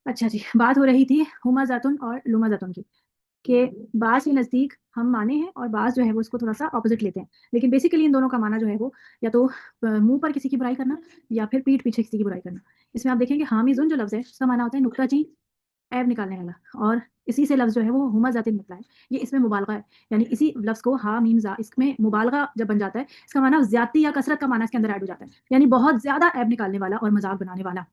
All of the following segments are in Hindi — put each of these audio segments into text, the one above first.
अच्छा जी, बात हो रही थी हुमा जातुन और लुमा जातुन की, कि बाज़ के नज़दीक हम माने हैं और बाज़ जो है वो इसको थोड़ा-सा ऑपोज़िट लेते हैं। लेकिन बेसिकली इन दोनों का माना जो है वो या तो मुँह पर किसी की बुराई करना या फिर पीठ पीछे किसी की बुराई करना। इसमें आप देखेंगे हामिज़ुन जो लफ़्ज़ है उसका माना होता है नुक्ताचीन, ऐब निकालने वाला, और इसी से लफ़्ज़ जो है वो हुमाज़ातिन निकला है। ये इसमें मुबालगा है, यानी इसी लफ़्ज़ को हा मीम ज़ा इसमें मुबालगा जब बन जाता है, इसका माना ज़्यादती या कसरत का माना इसके अंदर ऐड हो जाता है। यानी बहुत ज़्यादा ऐब निकालने वाला और मज़ाक बनाने वाला।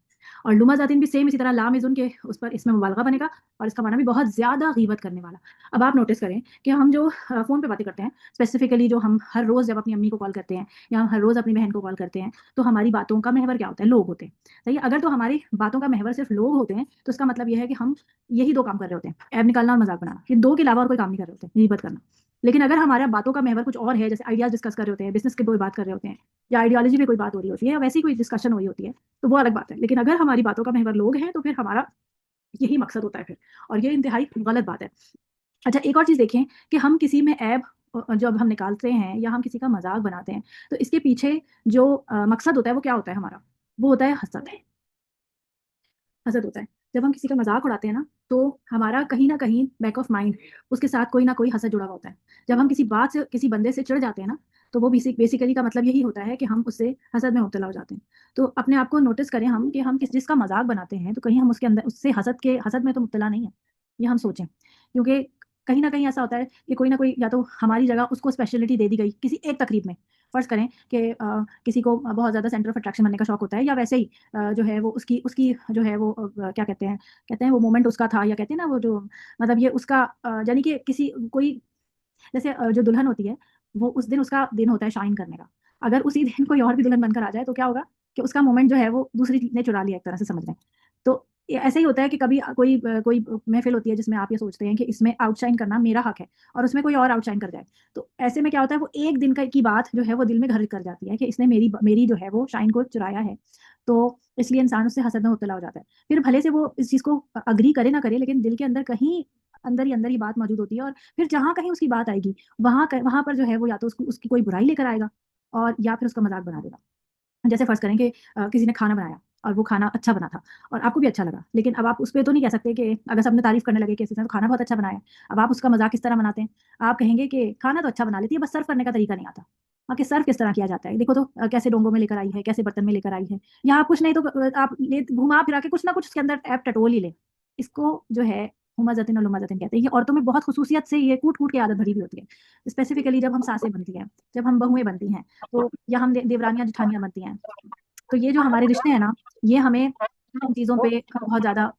और लुमाज़ातिन भी सेम इसी तरह लाम इज़ुन के उस पर इसमें मुबालगा बनेगा और इसका माना भी बहुत ज़्यादा ग़ीबत करने वाला। अब आप नोटिस करें कि हम जो फ़ोन पे बातें करते हैं, स्पेसिफ़िकली जो हम हर रोज़ जब अपनी अम्मी को कॉल करते हैं या हम हर रोज़ अपनी बहन को कॉल करते हैं, तो हमारी बातों का महवर क्या होता है? लोग होते हैं। सही है? अगर तो हमारी बातों का महवर सिर्फ़ लोग होते हैं, तो इसका मतलब ये है कि हम यही 2 काम कर रहे होते हैं, ऐब निकालना और मज़ाक बनाना। ये 2 के अलावा और कोई काम नहीं कर रहे होते, ग़ीबत करना। लेकिन अगर हमारा बातों का महवर कुछ और है, जैसे आइडियाज़ डिस्कस कर रहे होते हैं, बिज़नेस की कोई बात कर रहे होते हैं या आइडियोलॉजी पे कोई बात हो रही होती है या वैसी कोई डिस्कशन हो रही होती है, तो वो अलग बात है। लेकिन अगर हमारी बातों का महवर लोग हैं, तो फिर हमारा यही मकसद होता है फिर, और ये इंतहाई गलत बात है। अच्छा, एक और चीज़ देखें कि हम किसी में ऐब जब हम निकालते हैं या हम किसी का मज़ाक बनाते हैं, तो इसके पीछे जो मकसद होता है वो क्या होता है हमारा? वो होता है हसद। हसद होता है। जब हम किसी का मज़ाक उड़ाते हैं ना, तो हमारा कहीं न कहीं बैक ऑफ माइंड उसके साथ कोई न कोई हसद जुड़ा हुआ होता है। जब हम किसी बात से किसी बंदे से चिढ़ जाते हैं ना, तो वो बेसिकली का मतलब यही होता है कि हम उससे हसद में मुब्तला हो जाते हैं। तो अपने आप को नोटिस करें हम कि हम जिसका मज़ाक बनाते हैं, तो कहीं हम उसके अंदर उससे हसद में तो मुब्तला नहीं है। ये हम सोचें। क्योंकि कहीं न कहीं ऐसा होता है कि कोई न कोई या तो हमारी जगह उसको स्पेशलिटी दे दी गई किसी एक तकरीब में। फ़र्ज़ करें कि किसी को बहुत ज़्यादा सेंटर ऑफ अट्रैक्शन बनने का शौक होता है या वैसे ही जो है वो उसकी उसकी जो है वो क्या कहते हैं वो मोमेंट उसका था, या कहते हैं ना वो जो मतलब ये उसका यानी कि किसी कोई जैसे जो दुल्हन होती है, वो उस दिन उसका दिन होता है शाइन करने का। अगर उसी दिन कोई और भी दुल्हन बनकर आ जाए तो क्या होगा कि उसका मोमेंट जो है वो दूसरी ने चुरा लिया, एक तरह से समझ लें। तो ये ऐसे ही होता है कि कभी कोई महफ़िल होती है जिसमें आप ये सोचते हैं कि इसमें आउटशाइन करना मेरा हक है और उसमें कोई और आउटशाइन कर जाए। तो ऐसे में क्या होता है, वो एक दिन का की बात जो है वो दिल में घर कर जाती है कि इसने मेरी जो है वो शाइन को चुराया है। तो इसलिए इंसान उससे हसद में मुब्तला हो जाता है। फिर भले से वो इस चीज़ को एग्री करे ना करे, लेकिन दिल के अंदर कहीं अंदर ही बात मौजूद होती है, और फिर जहाँ कहीं उसकी बात आएगी, वहाँ पर जो है वो या तो उसकी कोई बुराई लेकर आएगा और या फिर उसका मज़ाक बना देगा। जैसे फ़र्ज़ करें कि किसी ने खाना बनाया और वो खाना अच्छा बना था और आपको भी अच्छा लगा। लेकिन अब आप उस पे तो नहीं कह सकते कि अगर सबने तारीफ़ करने लगे कि इसने तो खाना बहुत अच्छा बनाया है। अब आप उसका मज़ाक किस तरह बनाते हैं? आप कहेंगे कि खाना तो अच्छा बना लेती है, बस सर्व करने का तरीका नहीं आता। हाँ, कि सर्व किस तरह किया जाता है? देखो तो कैसे डोंगों में लेकर आई है, कैसे बर्तन में लेकर आई है। या आप कुछ नहीं तो आप ले घुमा-फिरा के कुछ ना कुछ उसके अंदर ऐप टटोल ही लें। इसको जो है हुमाज़तिन और लुमाज़तिन कहते हैं। ये औरतों में बहुत ख़ुसूसियत से ये कूट-कूट के आदत भरी हुई होती है। स्पेसिफ़िकली जब हम सासें बनती हैं, जब हम बहुएँ बनती हैं, तो या हम देवरानियाँ, जेठानियाँ बनती हैं। तो ये जो हमारे रिश्ते हैं ना, ये हमें इन चीज़ों पे बहुत ज़्यादा